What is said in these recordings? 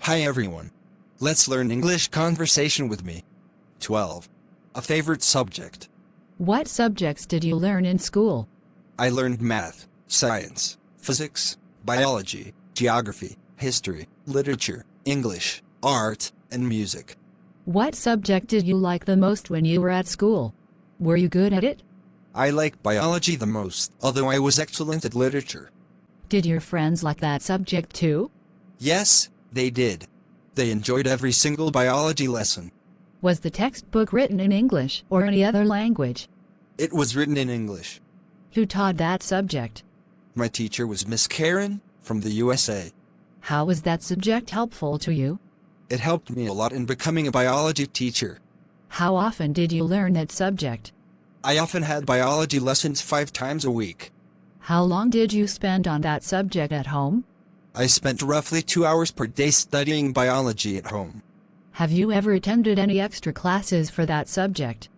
Hi everyone. Let's learn English conversation with me. 12. A favorite subject. What subjects did you learn in school? I learned math, science, physics, biology, geography, history, literature, English, art, and music. What subject did you like the most when you were at school? Were you good at it? I like biology the most, although I was excellent at literature. Did your friends like that subject too? Yes, they did. They enjoyed every single biology lesson. Was the textbook written in English or any other language? It was written in English. Who taught that subject? My teacher was Miss Karen, from the USA. How was that subject helpful to you? It helped me a lot in becoming a biology teacher. How often did you learn that subject? I often had biology lessons 5 times a week. How long did you spend on that subject at home? I spent roughly 2 hours per day studying biology at home. Have you ever attended any extra classes for that subject?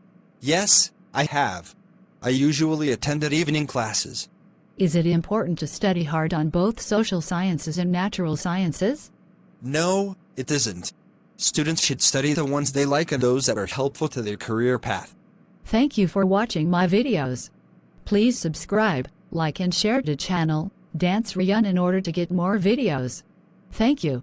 Yes, I have. I usually attended evening classes. Is it important to study hard on both social sciences and natural sciences? No, it isn't. Students should study the ones they like and those that are helpful to their career path. Thank you for watching my videos. Please subscribe, like and share the channel, Sreyoun in order to get more videos. Thank you.